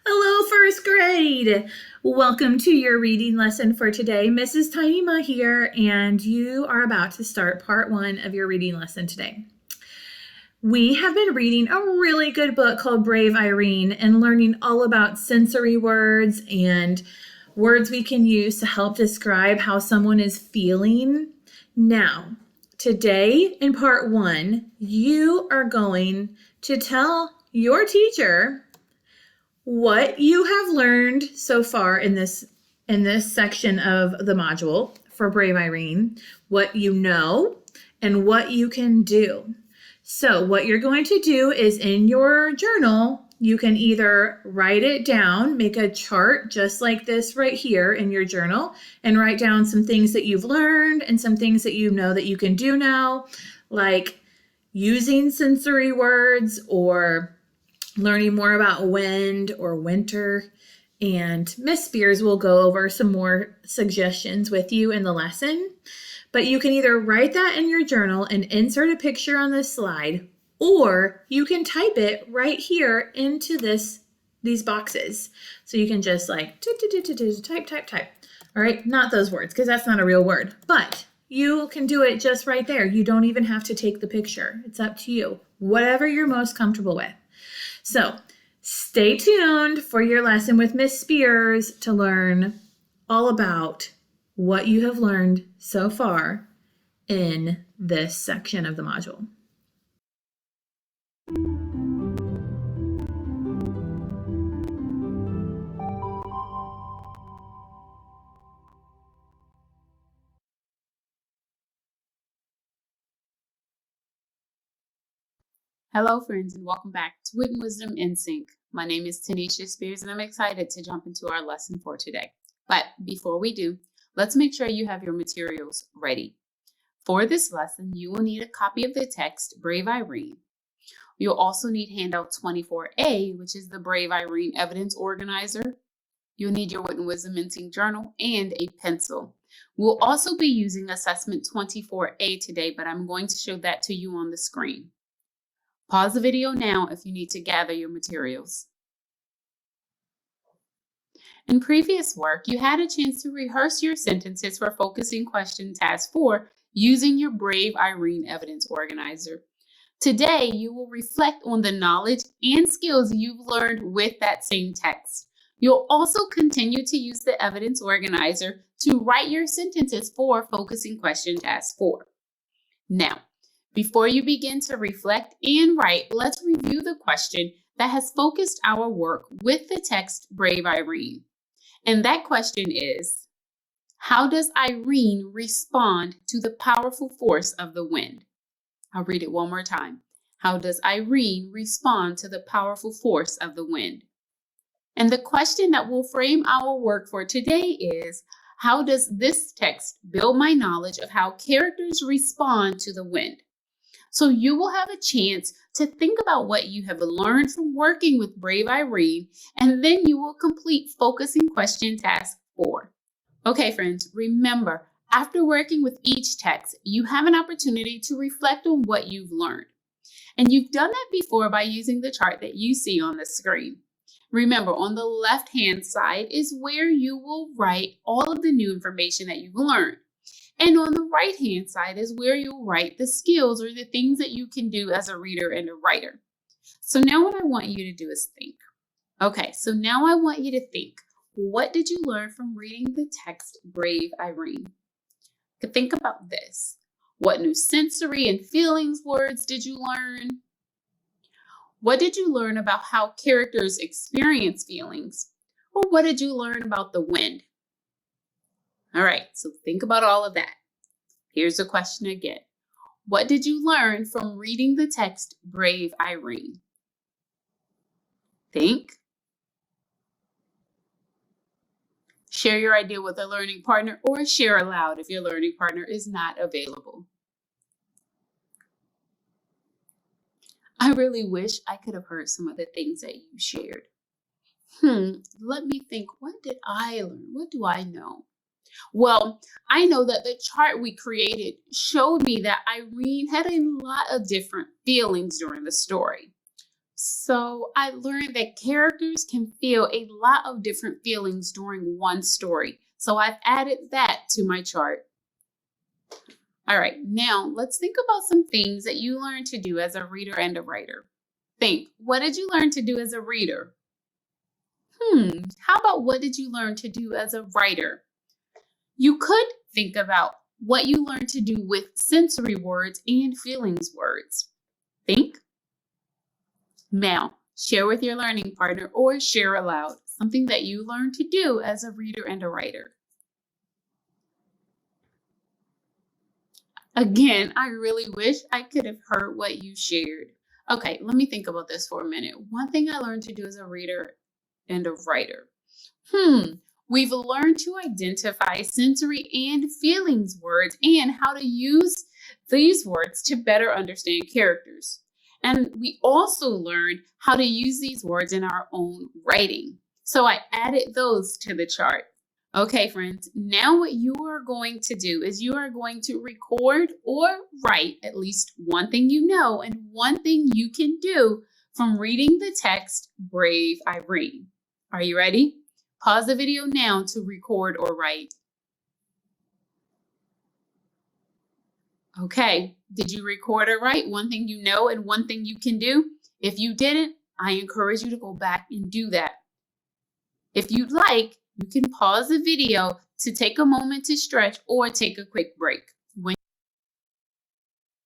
Hello, first grade. Welcome to your reading lesson for today. Mrs. Taima here, and you are about to start part one of your reading lesson today. We have been reading a really good book called Brave Irene and learning all about sensory words and words we can use to help describe how someone is feeling. Now, today in part one, you are going to tell your teacher what you have learned so far in this section of the module for Brave Irene, what you know, and what you can do. So what you're going to do is in your journal, you can either write it down, make a chart just like this right here in your journal, and write down some things that you've learned and some things that you know that you can do now, like using sensory words or learning more about wind or winter. And Miss Spears will go over some more suggestions with you in the lesson. But you can either write that in your journal and insert a picture on this slide, or you can type it right here into these boxes. So you can just like type. All right, not those words because that's not a real word, but you can do it just right there. You don't even have to take the picture. It's up to you, whatever you're most comfortable with. So stay tuned for your lesson with Miss Spears to learn all about what you have learned so far in this section of the module. Hello, friends, and welcome back to Wit and Wisdom in Sync. My name is Tanisha Spears, and I'm excited to jump into our lesson for today. But before we do, let's make sure you have your materials ready. For this lesson, you will need a copy of the text, Brave Irene. You'll also need handout 24A, which is the Brave Irene Evidence Organizer. You'll need your Wit and Wisdom in Sync journal and a pencil. We'll also be using assessment 24A today, but I'm going to show that to you on the screen. Pause the video now if you need to gather your materials. In previous work, you had a chance to rehearse your sentences for focusing question task 4 using your Brave Irene Evidence Organizer. Today, you will reflect on the knowledge and skills you've learned with that same text. You'll also continue to use the Evidence Organizer to write your sentences for focusing question task 4. Now, before you begin to reflect and write, let's review the question that has focused our work with the text Brave Irene. And that question is, how does Irene respond to the powerful force of the wind? I'll read it one more time. How does Irene respond to the powerful force of the wind? And the question that will frame our work for today is, how does this text build my knowledge of how characters respond to the wind? So you will have a chance to think about what you have learned from working with Brave Irene, and then you will complete focusing question task 4. Okay, friends, remember, after working with each text, you have an opportunity to reflect on what you've learned. And you've done that before by using the chart that you see on the screen. Remember, on the left-hand side is where you will write all of the new information that you've learned. And on the right-hand side is where you'll write the skills or the things that you can do as a reader and a writer. So now what I want you to do is think. Okay, so now I want you to think. What did you learn from reading the text Brave Irene? Think about this. What new sensory and feelings words did you learn? What did you learn about how characters experience feelings? Or what did you learn about the wind? All right, so think about all of that. Here's the question again. What did you learn from reading the text Brave Irene? Think. Share your idea with a learning partner or share aloud if your learning partner is not available. I really wish I could have heard some of the things that you shared. Let me think. What did I learn? What do I know? Well, I know that the chart we created showed me that Irene had a lot of different feelings during the story. So I learned that characters can feel a lot of different feelings during one story. So I've added that to my chart. All right, now let's think about some things that you learned to do as a reader and a writer. Think, what did you learn to do as a reader? How about what did you learn to do as a writer? You could think about what you learned to do with sensory words and feelings words. Think. Now, share with your learning partner or share aloud something that you learned to do as a reader and a writer. Again, I really wish I could have heard what you shared. Okay, let me think about this for a minute. One thing I learned to do as a reader and a writer. We've learned to identify sensory and feelings words and how to use these words to better understand characters. And we also learned how to use these words in our own writing. So I added those to the chart. Okay, friends, now what you are going to do is you are going to record or write at least one thing you know and one thing you can do from reading the text Brave Irene. Are you ready? Pause the video now to record or write. Okay, did you record or write one thing you know and one thing you can do? If you didn't, I encourage you to go back and do that. If you'd like, you can pause the video to take a moment to stretch or take a quick break.